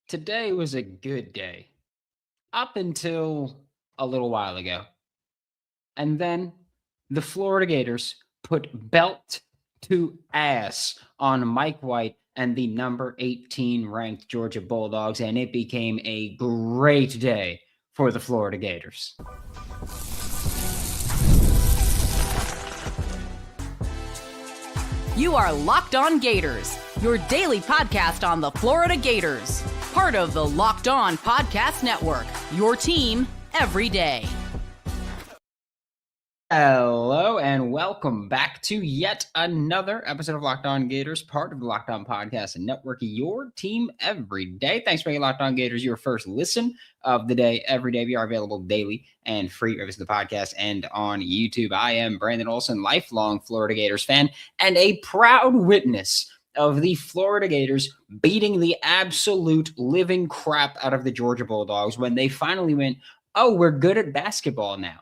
Today was a good day up until a little while ago. And then the Florida Gators put belt to ass on Mike White and the number 18 ranked Georgia Bulldogs, and it became a great day for the Florida Gators. You are Locked On Gators, your daily podcast on the Florida Gators. Part of the Locked On Podcast Network, your team every day. Hello and welcome back to yet another episode of Locked On Gators, part of the Locked On Podcast Network, your team every day. Thanks for making Locked On Gators your first listen of the day every day. We are available daily and free to the podcast and on YouTube. I am Brandon Olsen, lifelong Florida Gators fan and a proud witness of the Florida Gators beating the absolute living crap out of the Georgia Bulldogs when they finally went, oh, we're good at basketball now.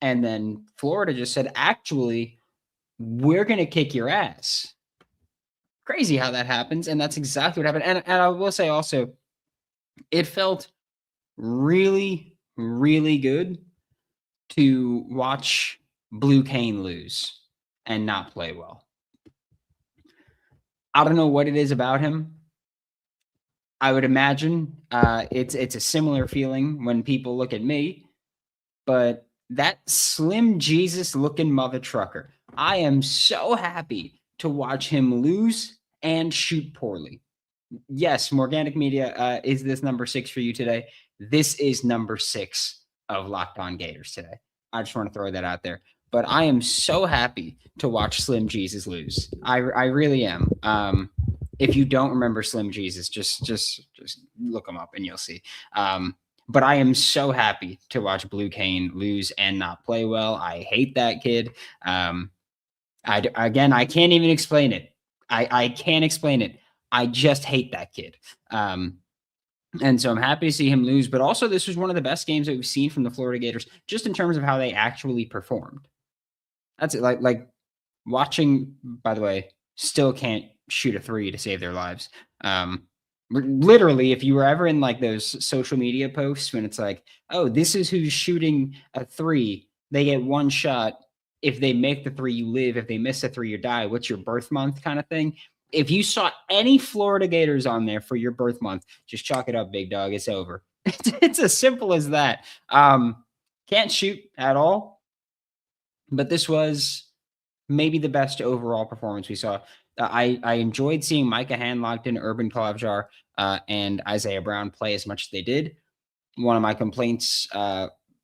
And then Florida just said, actually, we're going to kick your ass. Crazy how that happens. And that's exactly what happened. And I will say also, it felt really, really good to watch Blue Cane lose and not play well. I don't know what it is about him. I would imagine it's a similar feeling when people look at me, but that Slim Jesus looking mother trucker. I am so happy to watch him lose and shoot poorly. Yes, Morganic Media, is this number 6 for you today? This is number 6 of Locked On Gators today. I just want to throw that out there. But I am so happy to watch Slim Jesus lose. I really am. If you don't remember Slim Jesus, just look him up and you'll see. But I am so happy to watch Blue Cane lose and not play well. I hate that kid. I can't even explain it. I can't explain it. I just hate that kid. And so I'm happy to see him lose. But also, this was one of the best games that we've seen from the Florida Gators, just in terms of how they actually performed. That's it. Like watching, by the way, still can't shoot a three to save their lives. Literally, if you were ever in like those social media posts when it's like, oh, this is who's shooting a three, they get one shot. If they make the three, you live. If they miss a three, you die. What's your birth month kind of thing? If you saw any Florida Gators on there for your birth month, just chalk it up, big dog. It's over. It's as simple as that. Can't shoot at all. But this was maybe the best overall performance we saw. I enjoyed seeing Micah Handlockton, Urban Klavjar, and Isaiah Brown play as much as they did. One of my complaints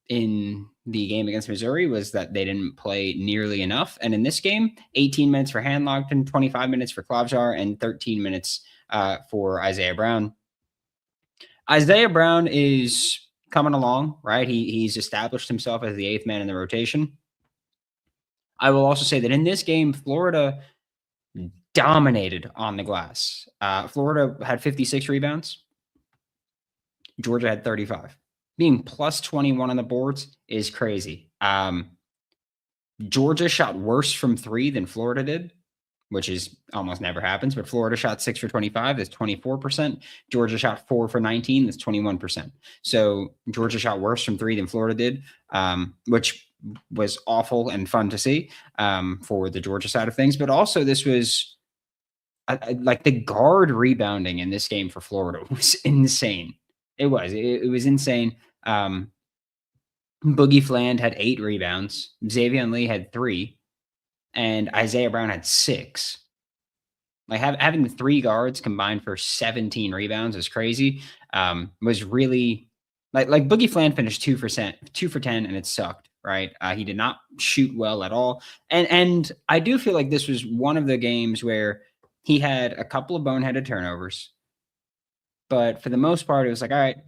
in the game against Missouri was that they didn't play nearly enough. And in this game, 18 minutes for Handlockton, 25 minutes for Klavjar, and 13 minutes for Isaiah Brown. Isaiah Brown is coming along, right? He's established himself as the 8th man in the rotation. I will also say that in this game, Florida dominated on the glass. Florida had 56 rebounds. Georgia had 35. Being plus 21 on the boards is crazy. Georgia shot worse from 3 than Florida did, which is almost never happens. But Florida shot 6 for 25. That's 24%. Georgia shot 4 for 19. That's 21%. So Georgia shot worse from 3 than Florida did, which was awful and fun to see for the Georgia side of things. But also this was like the guard rebounding in this game for Florida was insane. It was insane. Boogie Fland had 8 rebounds. Xavier Lee had 3. And Isaiah Brown had 6. Like having the 3 guards combined for 17 rebounds is crazy. Was really like Boogie Fland finished 2 for 10, and it sucked. Right. He did not shoot well at all. And I do feel like this was one of the games where he had a couple of boneheaded turnovers. But for the most part, it was like, all right,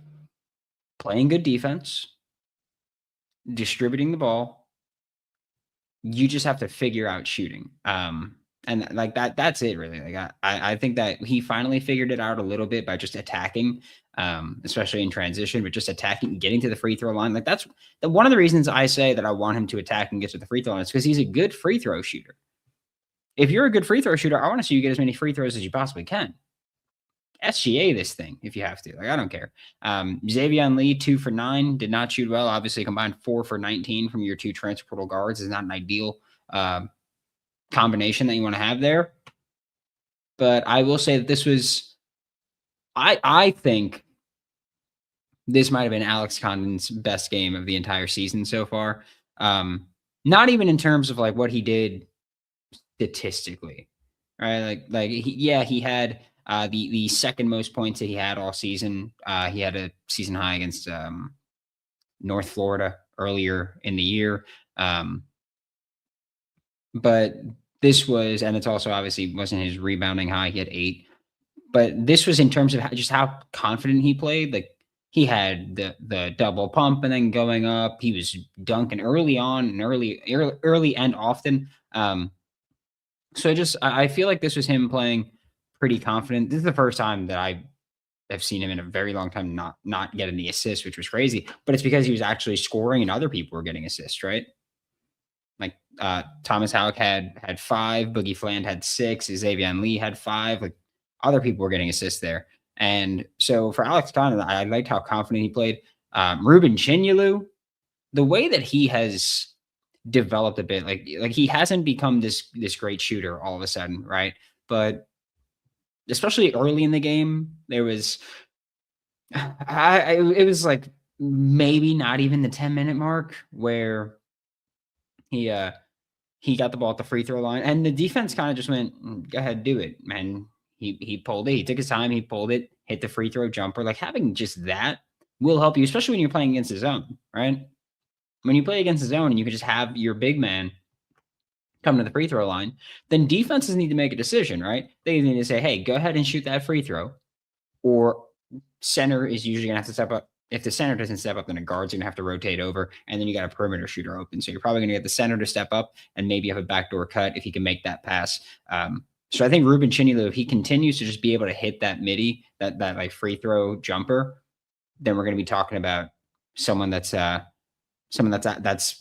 playing good defense, distributing the ball. You just have to figure out shooting. And like that's it really. Like I think that he finally figured it out a little bit by just attacking, especially in transition, but just attacking, getting to the free throw line. Like that's one of the reasons I say that I want him to attack and get to the free throw line is because he's a good free throw shooter. If you're a good free throw shooter, I want to see you get as many free throws as you possibly can. SGA this thing if you have to. Like, I don't care. Xavier Lee, 2 for 9, did not shoot well. Obviously, combined 4 for 19 from your 2 transfer portal guards is not an ideal combination that you want to have there. But I will say that this was, I think this might have been Alex Condon's best game of the entire season so far. Not even in terms of like what he did statistically, right? He had the second most points that he had all season. He had a season high against North Florida earlier in the year. But this was, and it's also obviously wasn't his rebounding high. He had 8, but this was in terms of just how confident he played. Like, he had the double pump and then going up. He was dunking early on and early and often. So I feel like this was him playing pretty confident. This is the first time that I have seen him in a very long time not get any assists, which was crazy. But it's because he was actually scoring and other people were getting assists, right? Like Thomas Houck had 5, Boogie Fland had 6, Xavier Lee had 5. Like, other people were getting assists there. And so for Alex Condon, I liked how confident he played. Ruben Chinyelu, the way that he has developed a bit, like he hasn't become this great shooter all of a sudden, right? But especially early in the game, there was it was like maybe not even the 10-minute mark where he got the ball at the free throw line, and the defense kind of just went, "Go ahead, do it, man." He pulled it. He took his time. He pulled it, hit the free throw jumper. Like, having just that will help you, especially when you're playing against the zone, right? When you play against the zone and you can just have your big man come to the free throw line, then defenses need to make a decision, right? They need to say, "Hey, go ahead and shoot that free throw," or center is usually going to have to step up. If the center doesn't step up, then the guard's going to have to rotate over, and then you got a perimeter shooter open. So you're probably going to get the center to step up and maybe have a backdoor cut if he can make that pass. So I think Ruben Chinyelu, if he continues to just be able to hit that midi, that like free throw jumper, then we're going to be talking about someone that's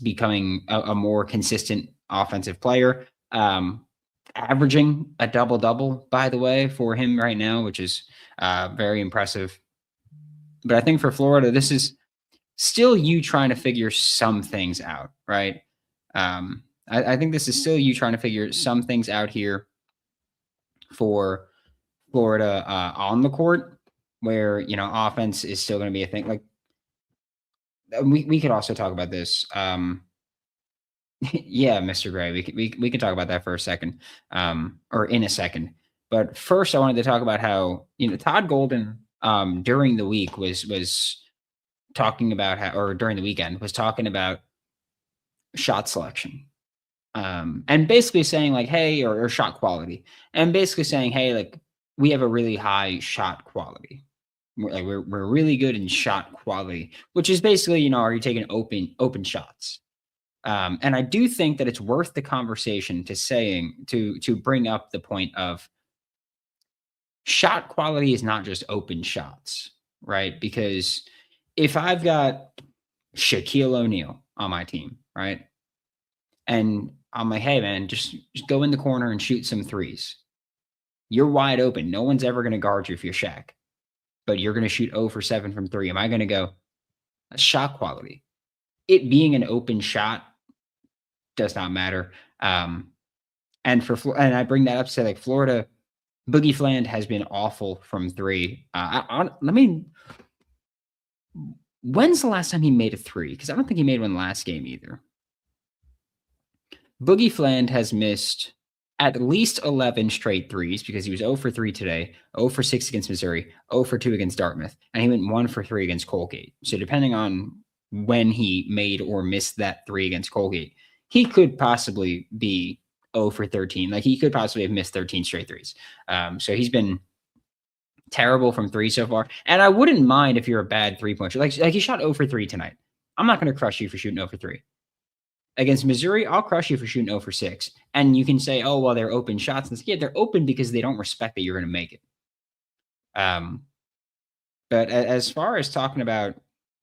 becoming a more consistent offensive player. Averaging a double-double, by the way, for him right now, which is very impressive. But I think for Florida, this is still you trying to figure some things out, right? I think this is still you trying to figure some things out here for Florida on the court, where, offense is still going to be a thing. Like, we could also talk about this. Yeah, Mr. Gray, we can talk about that for a second, or in a second. But first, I wanted to talk about how, Todd Golden during the week was talking about how, or during the weekend was talking about shot selection, and basically saying like, hey, or shot quality, and basically saying, hey, like, we have a really high shot quality. We're really good in shot quality, which is basically, are you taking open shots? And I do think that it's worth the conversation to bring up the point of shot quality is not just open shots, right? Because if I've got Shaquille O'Neal on my team, right? And I'm like, hey, man, just go in the corner and shoot some threes. You're wide open. No one's ever going to guard you if you're Shaq, but you're going to shoot 0 for 7 from 3. Am I going to go, that's shot quality? It being an open shot does not matter. And I bring that up to say, like, Florida, Boogie Fland has been awful from 3. When's the last time he made a 3? Because I don't think he made one last game either. Boogie Fland has missed at least 11 straight threes, because he was 0 for 3 today, 0 for 6 against Missouri, 0 for 2 against Dartmouth, and he went 1 for 3 against Colgate. So depending on when he made or missed that 3 against Colgate, he could possibly be 0 for 13. Like, he could possibly have missed 13 straight threes. So he's been terrible from 3 so far. And I wouldn't mind if you're a bad 3-point shooter. Like he shot 0 for 3 tonight. I'm not going to crush you for shooting 0 for 3. Against Missouri, I'll crush you for shooting 0 for 6. And you can say, oh, well, they're open shots. And yeah, they're open because they don't respect that you're going to make it. But as far as talking about,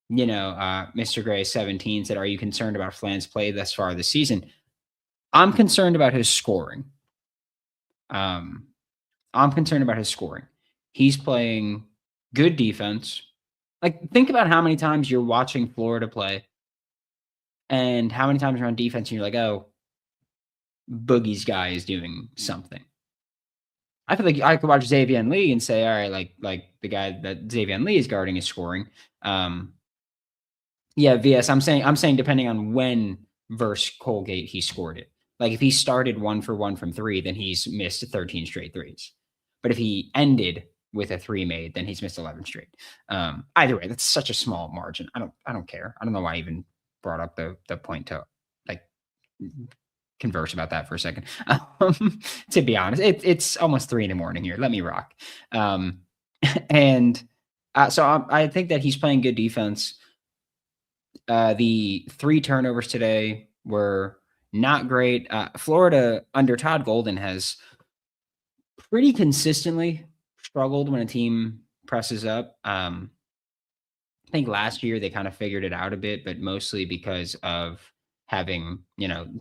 Mr. Gray 17 said, are you concerned about Fland's play thus far this season? I'm concerned about his scoring. He's playing good defense. Like, think about how many times you're watching Florida play and how many times you're on defense and you're like, oh, Boogie's guy is doing something. I feel like I could watch Xavier Lee and say, all right, like the guy that Xavier Lee is guarding is scoring. Yeah, VS. I'm saying depending on when versus Colgate he scored it. Like if he started 1 for 1 from three, then he's missed 13 straight threes. But if he ended with a three made, then he's missed 11 straight. Either way, that's such a small margin. I don't care. I don't know why I even brought up the point to like converse about that for a second. To be honest, it's almost 3 a.m. here. Let me rock. And so I think that he's playing good defense. The 3 turnovers today were not great. Florida under Todd Golden has pretty consistently struggled when a team presses up. I think last year they kind of figured it out a bit, but mostly because of having,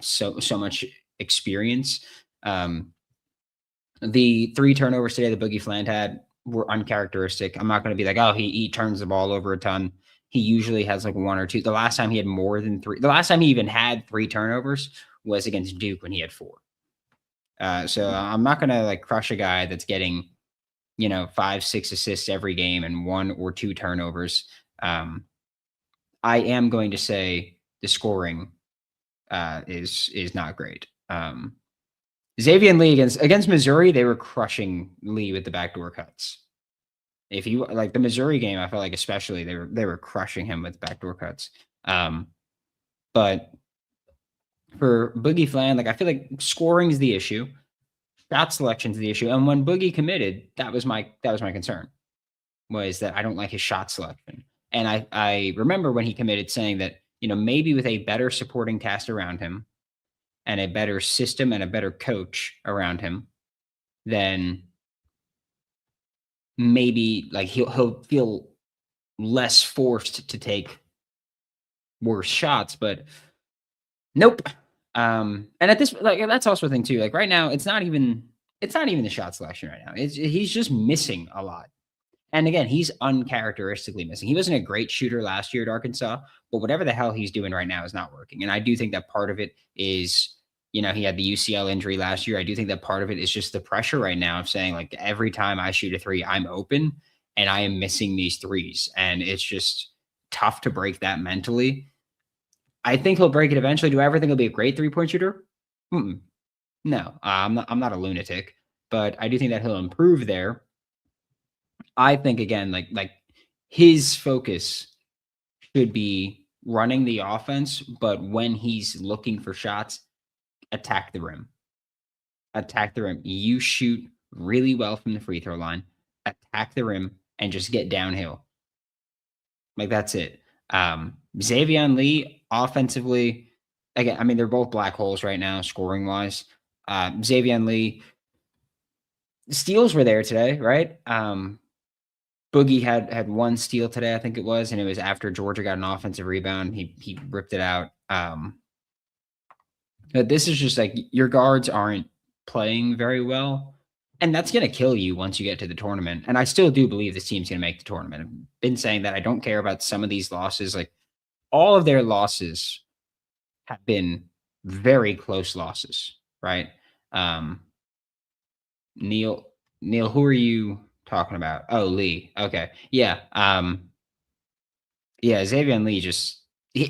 so much experience. The 3 turnovers today that Boogie Fland had were uncharacteristic. I'm not going to be like, oh, he turns the ball over a ton. He usually has like 1 or 2. The last time he had more than 3, the last time he even had 3 turnovers was against Duke when he had 4. So I'm not going to like crush a guy that's getting, 5, 6 assists every game and 1 or 2 turnovers. I am going to say the scoring is not great. Xavier Lee against Missouri, they were crushing Lee with the backdoor cuts. If you like the Missouri game, I felt like especially they were crushing him with backdoor cuts. But for Boogie Fland, like I feel like scoring is the issue, shot selection is the issue, and when Boogie committed, that was my concern, was that I don't like his shot selection. And I remember when he committed saying that maybe with a better supporting cast around him, and a better system and a better coach around him, then maybe like he'll feel less forced to take worse shots, but nope. And at this, like that's also a thing too. Like right now, it's not even the shot selection right now. He's just missing a lot. And again, he's uncharacteristically missing. He wasn't a great shooter last year at Arkansas, but whatever the hell he's doing right now is not working. And I do think that part of it is, he had the UCL injury last year. I do think that part of it is just the pressure right now of saying like every time I shoot a 3, I'm open and I am missing these 3s. And it's just tough to break that mentally. I think he'll break it eventually. Do I ever think he'll be a great 3-point shooter? No, I'm not a lunatic, but I do think that he'll improve there. I think again, like his focus should be running the offense, but when he's looking for shots, attack the rim. Attack the rim. You shoot really well from the free throw line. Attack the rim and just get downhill. Like that's it. Xavier Lee offensively, again, I mean they're both black holes right now, scoring wise. Xavier Lee steals were there today, right? Boogie had 1 steal today, I think it was, and it was after Georgia got an offensive rebound. He ripped it out. But this is just like your guards aren't playing very well, and that's going to kill you once you get to the tournament. And I still do believe this team's going to make the tournament. I've been saying that I don't care about some of these losses. Like all of their losses have been very close losses, right? Neil, who are you talking about? Oh, Lee. Okay. Yeah. Yeah, Xavier Lee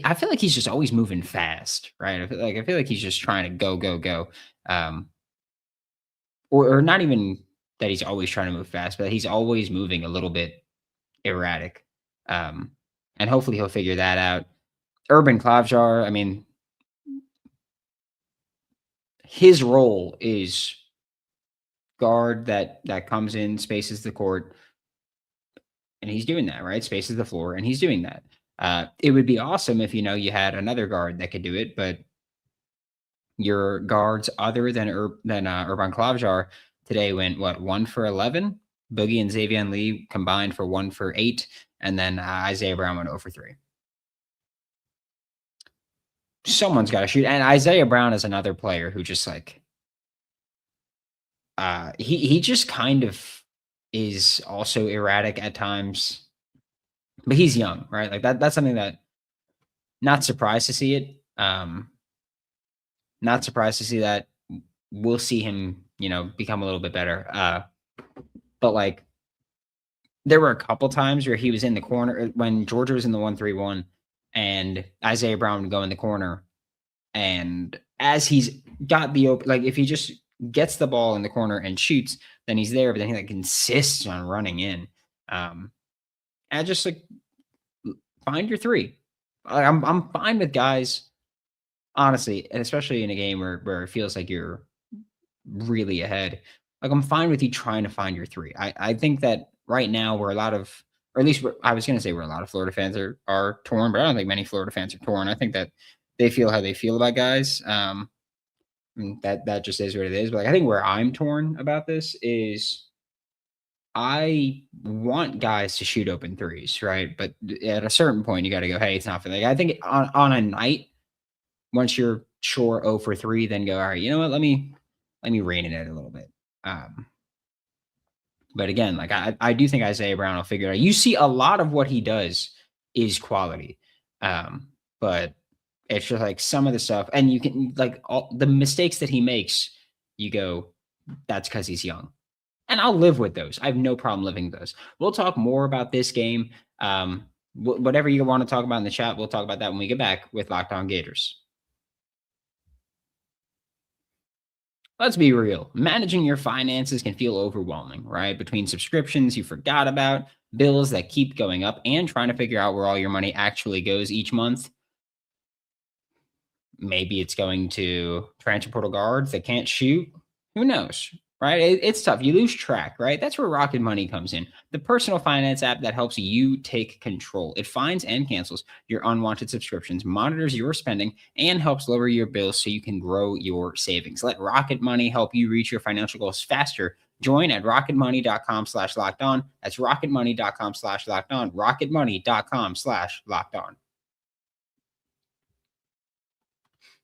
I feel like he's just always moving fast, right? I feel like he's just trying to go. Or not even that he's always trying to move fast, but he's always moving a little bit erratic. And hopefully he'll figure that out. Urban Klavjar, I mean, his role is guard that comes in, spaces the court, and he's doing that, right? Spaces the floor, and he's doing that. It would be awesome if, you had another guard that could do it, but your guards other than Urban Klavjar today went, 1 for 11? Boogie and Xavier Lee combined for 1 for 8, and then Isaiah Brown went 0 for 3. Someone's got to shoot. And Isaiah Brown is another player who just like, he just kind of is also erratic at times, but he's young, right? Like that's something that not surprised to see it. Not surprised to see that. We'll see him, become a little bit better. But like there were a couple times where he was in the corner when Georgia was in the 1-3-1 and Isaiah Brown would go in the corner. And as he's got the open, like if he just gets the ball in the corner and shoots, then he's there. But then he like insists on running in. And just like find your three. I'm fine with guys, honestly, and especially in a game where it feels like you're really ahead. Like I'm fine with you trying to find your three. I think that right now we're a lot of, or at least I was going to say we're a lot of Florida fans are torn, but I don't think many Florida fans are torn. I think that they feel how they feel about guys. And that just is what it is. But like I think where I'm torn about this is I want guys to shoot open threes, right? But at a certain point, you got to go, hey, it's not for like I think on a night once you're sure 0 for 3, then go, all right, you know what? Let me rein it in a little bit. But again, like I do think Isaiah Brown will figure it out. You see a lot of what he does is quality. But it's just like some of the stuff, and you can like all the mistakes that he makes, you go, that's because he's young. And I'll live with those. I have no problem living with those. We'll talk more about this game. Whatever you want to talk about in the chat, we'll talk about that when we get back with Locked On Gators. Let's be real. Managing your finances can feel overwhelming, right? Between subscriptions you forgot about, bills that keep going up, and trying to figure out where all your money actually goes each month. Maybe it's going to transfer portal guards that can't shoot. Who knows, right? It's tough. You lose track, right? That's where Rocket Money comes in. The personal finance app that helps you take control. It finds and cancels your unwanted subscriptions, monitors your spending, and helps lower your bills so you can grow your savings. Let Rocket Money help you reach your financial goals faster. Join at rocketmoney.com/lockedon. That's rocketmoney.com/lockedon. rocketmoney.com/lockedon.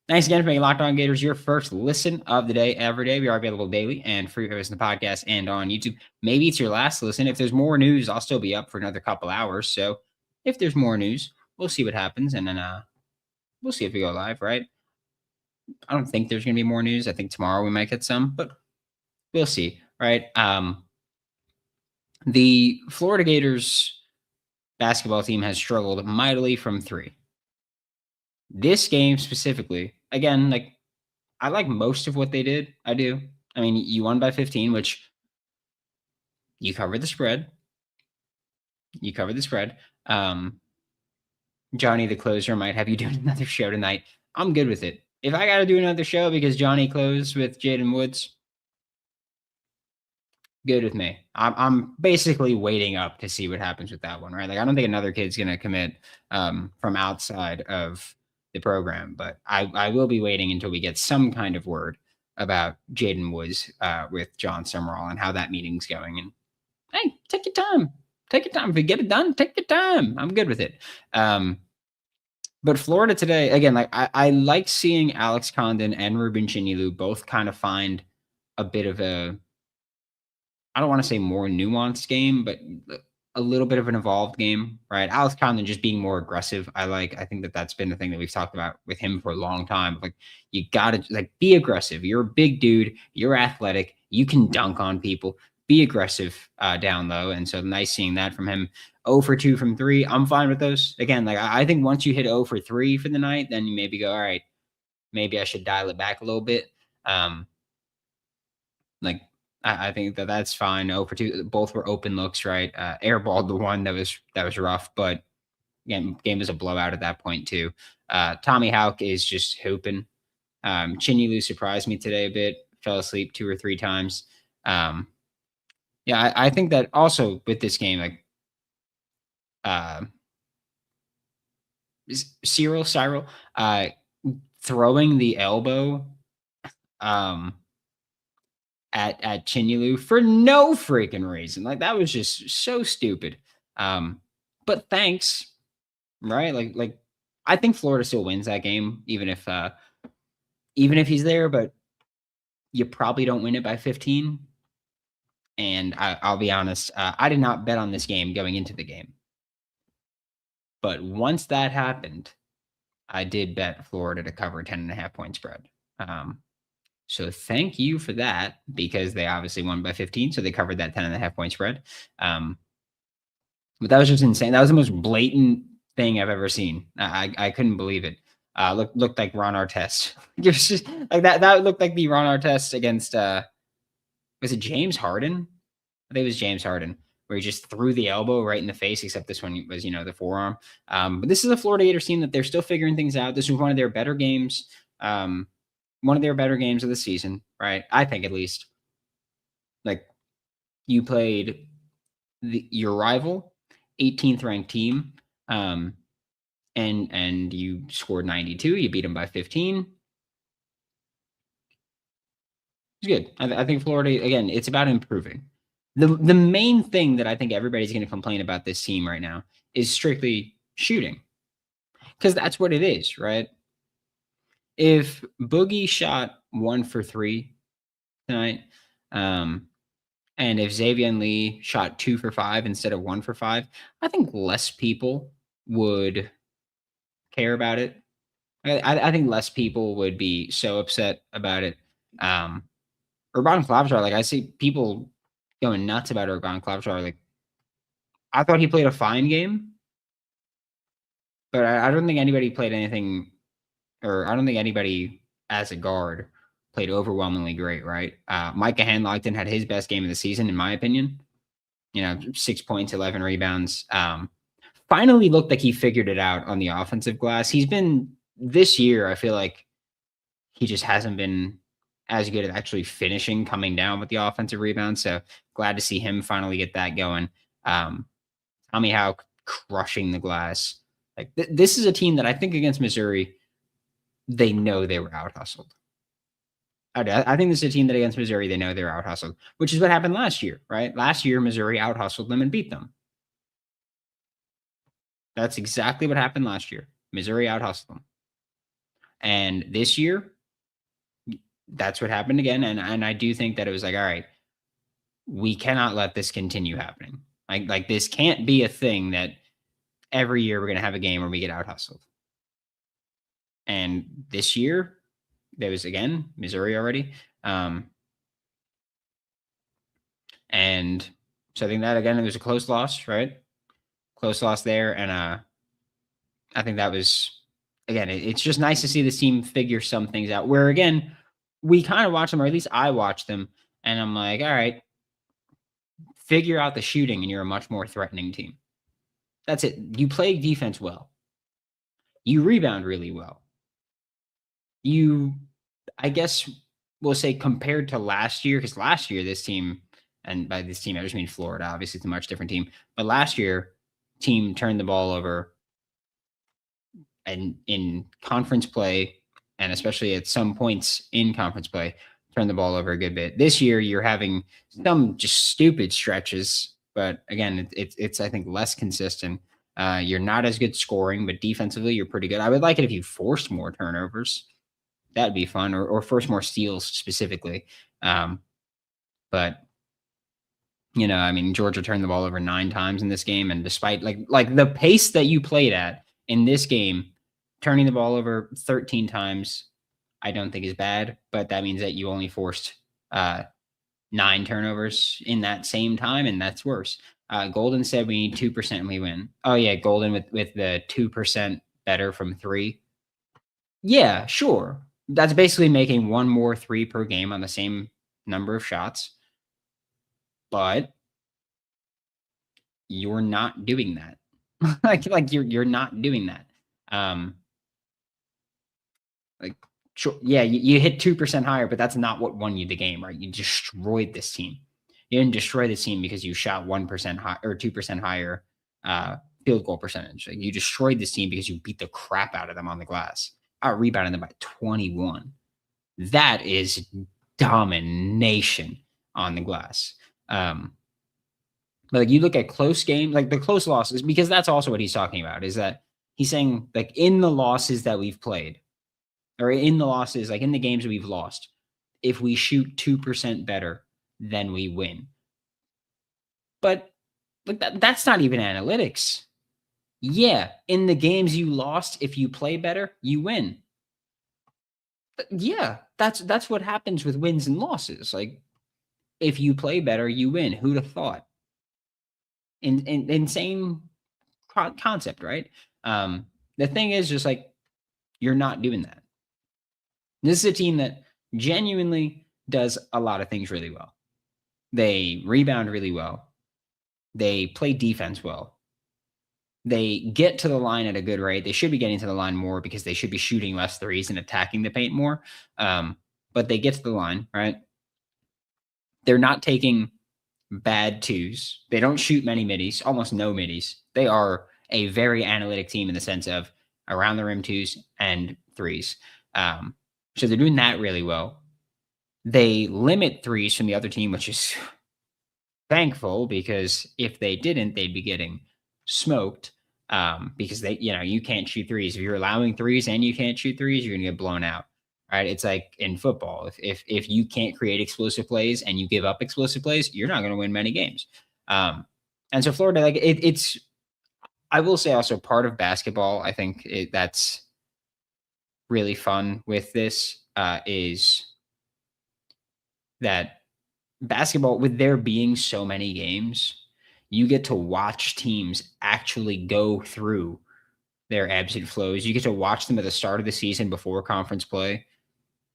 Thanks again for making Locked On Gators your first listen of the day every day. We are available daily and free to listen to the podcast and on YouTube. Maybe it's your last listen. If there's more news, I'll still be up for another couple hours. So if there's more news, we'll see what happens. And then we'll see if we go live, right? I don't think there's going to be more news. I think tomorrow we might get some, but we'll see, right? The Florida Gators basketball team has struggled mightily from three. This game specifically, again, like I like most of what they did. I do. I mean, you won by 15, which you covered the spread. You covered the spread. Johnny, the closer, might have you doing another show tonight. I'm good with it. If I got to do another show because Johnny closed with Jaden Woods, good with me. I'm basically waiting up to see what happens with that one, right? Like I don't think another kid's going to commit from outside of the program, but I will be waiting until we get some kind of word about Jaden Woods with John Summerall and how that meeting's going. And hey, take your time. Take your time. If you get it done, take your time. I'm good with it. But Florida today, again, like I like seeing Alex Condon and Ruben Chinilu both kind of find a bit of a, I don't want to say more nuanced game, but a little bit of an evolved game, right? Alex Condon just being more aggressive. I think that's been the thing that we've talked about with him for a long time. Like you got to like be aggressive. You're a big dude. You're athletic. You can dunk on people. Be aggressive down low. And so nice seeing that from him. 0 for 2 from 3. I'm fine with those. Again, like I think once you hit 0 for 3 for the night, then you maybe go, all right, maybe I should dial it back a little bit. Like I think that's fine. 0 for 2. Both were open looks, right? Airballed the one that was rough, but again, game was a blowout at that point too. Tommy Houck is just hooping. Chinilu surprised me today a bit. Fell asleep 2 or 3 times. Yeah, I think that also with this game, like Cyril throwing the elbow at Chinilu for no freaking reason. Like that was just so stupid. But thanks, right? Like I think Florida still wins that game, even if he's there, but you probably don't win it by 15. And I'll be honest, I did not bet on this game going into the game. But once that happened, I did bet Florida to cover a 10.5-point spread. So thank you for that, because they obviously won by 15, so they covered that 10.5-point spread. But that was just insane. That was the most blatant thing I've ever seen. I couldn't believe it. Looked like Ron Artest. It was just like that. That looked like the Ron Artest against was it James Harden? I think it was James Harden, where he just threw the elbow right in the face, except this one was, the forearm. But this is a Florida Gators team that they're still figuring things out. This was one of their better games. One of their better games of the season, right? I think, at least. Like, you played your rival, 18th ranked team, and you scored 92. You beat them by 15. It's good. I think Florida, again, it's about improving. The main thing that I think everybody's going to complain about this team right now is strictly shooting, because that's what it is, right? If Boogie shot 1 for 3 tonight, and if Xavier Lee shot 2 for 5 instead of 1 for 5, I think less people would care about it. I think less people would be so upset about it. Urban Klobuchar, like, I see people going nuts about Urban Klobuchar. Like, I thought he played a fine game, but I don't think anybody played anything, or I don't think anybody as a guard played overwhelmingly great, right? Micah Handlockton had his best game of the season, in my opinion. 6 points, 11 rebounds. Finally looked like he figured it out on the offensive glass. He's been, this year, I feel like he just hasn't been as good at actually finishing, coming down with the offensive rebound. So glad to see him finally get that going. Tommy Howe crushing the glass. Like, this is a team that I think against Missouri, they know they were out hustled. I think this is a team that against Missouri, they know they're out hustled, which is what happened last year, right? Last year, Missouri out hustled them and beat them. That's exactly what happened last year. Missouri out hustled them. And this year, that's what happened again. And I do think that it was like, all right, we cannot let this continue happening. Like this can't be a thing that every year we're going to have a game where we get out hustled. And this year, there was, again, Missouri already. And so I think that, again, it was a close loss, right? Close loss there. And I think that was, again, it's just nice to see this team figure some things out, where, again, we kind of watch them, or at least I watch them, and I'm like, all right, figure out the shooting and you're a much more threatening team. That's it. You play defense well. You rebound really well. I guess we'll say, compared to last year, because last year this team, and by this team I just mean Florida, obviously it's a much different team, but last year team turned the ball over, and in conference play, and especially at some points in conference play, turned the ball over a good bit. This year you're having some just stupid stretches, but again, it's I think less consistent. You're not as good scoring, but defensively you're pretty good. I would like it if you forced more turnovers. That'd be fun, or force more steals specifically. But I mean, Georgia turned the ball over 9 times in this game, and despite like the pace that you played at in this game, turning the ball over 13 times, I don't think is bad. But that means that you only forced 9 turnovers in that same time, and that's worse. Golden said we need 2% and we win. Oh yeah, Golden with the 2% better from 3. Yeah, sure. That's basically making 1 more 3 per game on the same number of shots. But you're not doing that. like you're not doing that. Sure, yeah, you hit 2% higher, but that's not what won you the game, right? You destroyed this team. You didn't destroy this team because you shot 1% high or 2% higher field goal percentage. Like, you destroyed this team because you beat the crap out of them on the glass. Out rebounding them by 21. That is domination on the glass. But like, you look at close game, like the close losses, because that's also what he's talking about, is that he's saying, like, in the losses that we've played, or in the losses, like in the games we've lost, if we shoot 2% better, then we win. But that's not even analytics. Yeah, in the games you lost, if you play better, you win. Yeah, that's what happens with wins and losses. Like, if you play better, you win. Who'd have thought? Insane concept, right? The thing is just like you're not doing that. This is a team that genuinely does a lot of things really well. They rebound really well. They play defense well. They get to the line at a good rate. They should be getting to the line more because they should be shooting less threes and attacking the paint more. But they get to the line, right? They're not taking bad twos. They don't shoot many middies, almost no middies. They are a very analytic team in the sense of around the rim twos and threes. So they're doing that really well. They limit threes from the other team, which is thankful because if they didn't, they'd be getting smoked because you can't shoot threes. If you're allowing threes and you can't shoot threes, you're going to get blown out. Right? It's like in football. If you can't create explosive plays and you give up explosive plays, you're not going to win many games. And so Florida, like it's, I will say also part of basketball. I think that's really fun with this is that basketball, with there being so many games, you get to watch teams actually go through their ebbs and flows. You get to watch them at the start of the season before conference play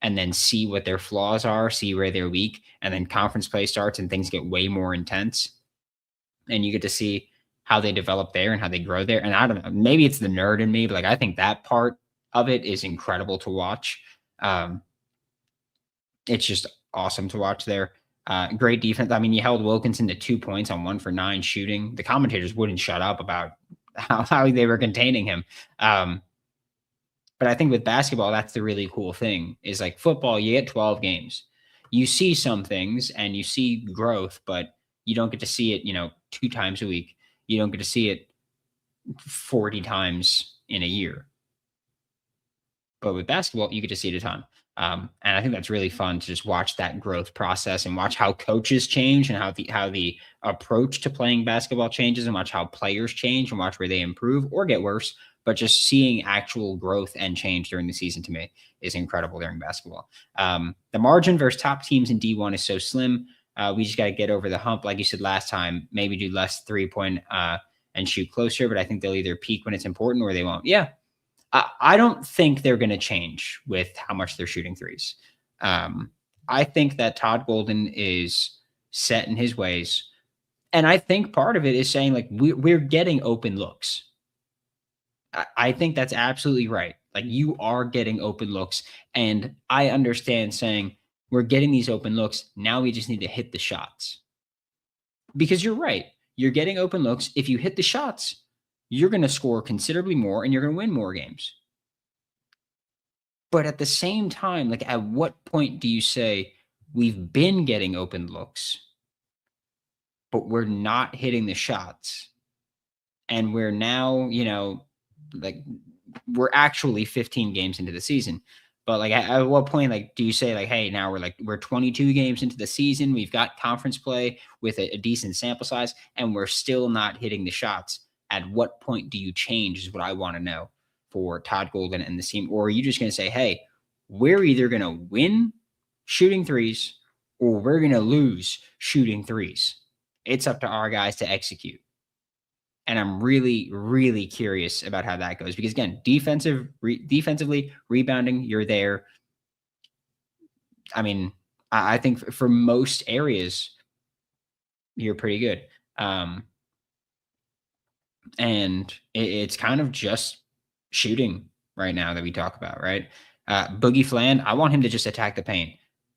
and then see what their flaws are, see where they're weak, and then conference play starts and things get way more intense. And you get to see how they develop there and how they grow there. And I don't know, maybe it's the nerd in me, but like I think that part of it is incredible to watch. It's just awesome to watch there. Great defense. I mean, you held Wilkinson to 2 points on 1 for 9 shooting. The commentators wouldn't shut up about how they were containing him. But I think with basketball, that's the really cool thing is like football, you get 12 games. You see some things and you see growth, but you don't get to see it, 2 times a week. You don't get to see it 40 times in a year. But with basketball, you get to see it a ton. And I think that's really fun to just watch that growth process and watch how coaches change and how the approach to playing basketball changes and watch how players change and watch where they improve or get worse. But just seeing actual growth and change during the season to me is incredible during basketball. The margin versus top teams in D1 is so slim. We just got to get over the hump. Like you said last time, maybe do less 3-point and shoot closer, but I think they'll either peak when it's important or they won't. Yeah. I don't think they're going to change with how much they're shooting threes. I think that Todd Golden is set in his ways. And I think part of it is saying like, we're getting open looks. I think that's absolutely right. Like you are getting open looks. And I understand saying we're getting these open looks. Now we just need to hit the shots. Because you're right. You're getting open looks. If you hit the shots, you're going to score considerably more and you're going to win more games. But at the same time, like at what point do you say we've been getting open looks, but we're not hitting the shots? And we're now, like we're actually 15 games into the season. But like at what point, like, do you say like, hey, now we're 22 games into the season. We've got conference play with a decent sample size and we're still not hitting the shots. At what point do you change is what I want to know for Todd Golden and the team. Or are you just going to say, hey, we're either going to win shooting threes or we're going to lose shooting threes. It's up to our guys to execute. And I'm really, really curious about how that goes. Because again, defensively, rebounding, you're there. I mean, I think for most areas, you're pretty good. And it's kind of just shooting right now that we talk about, right? Boogie Fland, I want him to just attack the paint,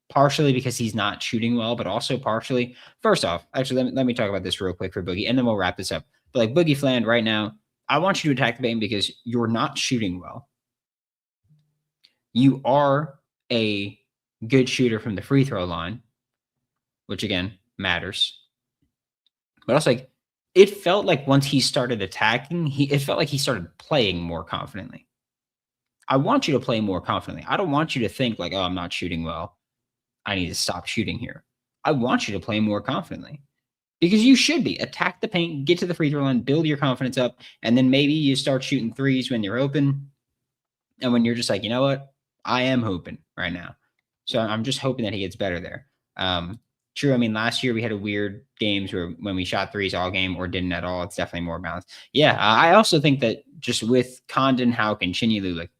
partially because he's not shooting well, but also partially, first off, actually, let me talk about this real quick for Boogie, and then we'll wrap this up. But like Boogie Fland right now, I want you to attack the paint because you're not shooting well. You are a good shooter from the free throw line, which again matters. But also, like, it felt like once he started attacking, it felt like he started playing more confidently. I want you to play more confidently. I don't want you to think like, oh, I'm not shooting well. I need to stop shooting here. I want you to play more confidently because you should be. Attack the paint, get to the free throw line, build your confidence up, and then maybe you start shooting threes when you're open. And when you're just like, you know what? I am hooping right now. So I'm just hoping that he gets better there. True. I mean, last year we had a weird games where when we shot threes all game or didn't at all, it's definitely more balanced. Yeah. I also think that just with Condon, Houck, and Chinyelu, like,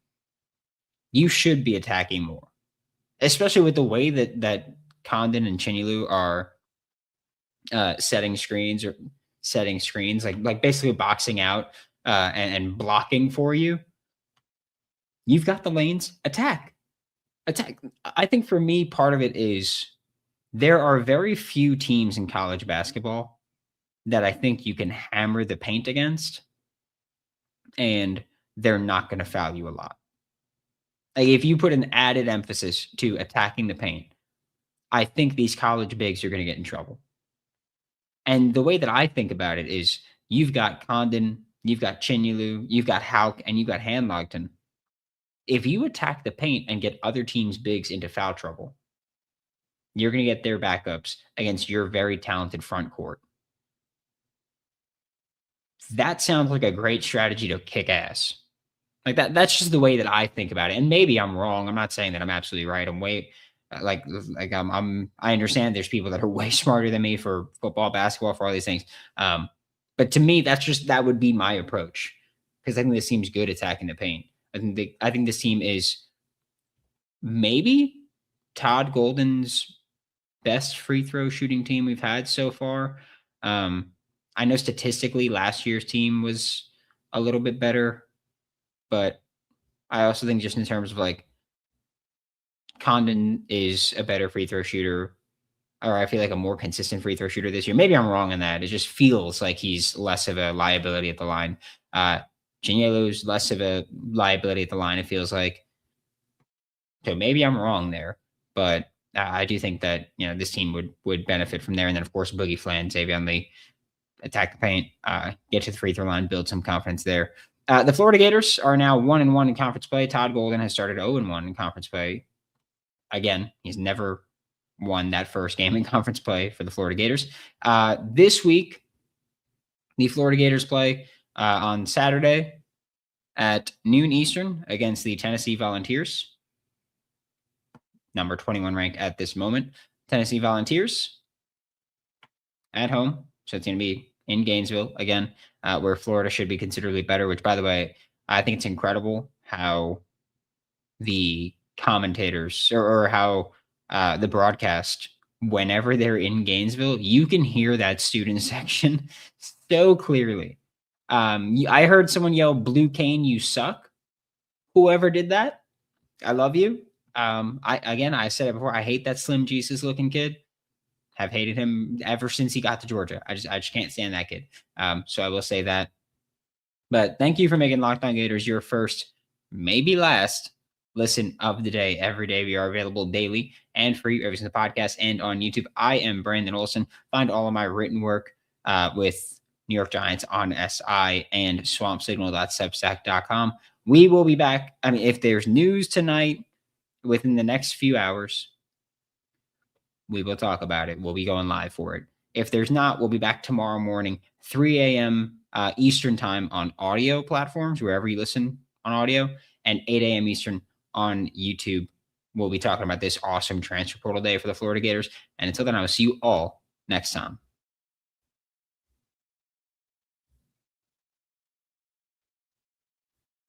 you should be attacking more, especially with the way that Condon and Chinyelu are setting screens like basically boxing out and blocking for you. You've got the lanes. Attack. I think for me, part of it is there are very few teams in college basketball that I think you can hammer the paint against, and they're not going to foul you a lot. Like, if you put an added emphasis to attacking the paint, I think these college bigs are going to get in trouble. And the way that I think about it is you've got Condon, you've got Chinyelu, you've got Houck, and you've got Hanlogton. If you attack the paint and get other teams' bigs into foul trouble, you're going to get their backups against your very talented front court. That sounds like a great strategy to kick ass. Like that's just the way that I think about it. And maybe I'm wrong. I'm not saying that I'm absolutely right. I'm way I understand there's people that are way smarter than me for football, basketball, for all these things. But to me, that would be my approach, because I think this team's good attacking the paint. I think this team is maybe Todd Golden's best free throw shooting team we've had so far. I know statistically last year's team was a little bit better, but I also think just in terms of like Condon is a better free throw shooter, or I feel like a more consistent free throw shooter this year. Maybe I'm wrong in that. It just feels like he's less of a liability at the line. Chinielo's less of a liability at the line, it feels like. So maybe I'm wrong there, but I do think that, this team would benefit from there. And then, of course, Boogie Flan, Xavier Lee, attack the paint, get to the free throw line, build some confidence there. The Florida Gators are now 1-1 in conference play. Todd Golden has started 0-1 in conference play. Again, he's never won that first game in conference play for the Florida Gators. This week, the Florida Gators play on Saturday at noon Eastern against the Tennessee Volunteers, number 21 ranked at this moment. Tennessee Volunteers at home. So it's going to be in Gainesville again, where Florida should be considerably better, which, by the way, I think it's incredible how the commentators or how the broadcast, whenever they're in Gainesville, you can hear that student section so clearly. I heard someone yell, "Blue Cane, you suck." Whoever did that, I love you. I said it before, I hate that Slim Jesus looking kid. Have hated him ever since he got to Georgia. I just can't stand that kid. So I will say that. But thank you for making Locked On Gators your first, maybe last, listen of the day. Every day we are available daily and free every single podcast and on YouTube. I am Brandon Olsen. Find all of my written work with New York Giants on SI and swampsignal.substack.com. We will be back. I mean, if there's news tonight within the next few hours, we will talk about it. We'll be going live for it. If there's not, we'll be back tomorrow morning, 3 a.m. Eastern time on audio platforms, wherever you listen on audio, and 8 a.m. Eastern on YouTube. We'll be talking about this awesome transfer portal day for the Florida Gators. And until then, I will see you all next time.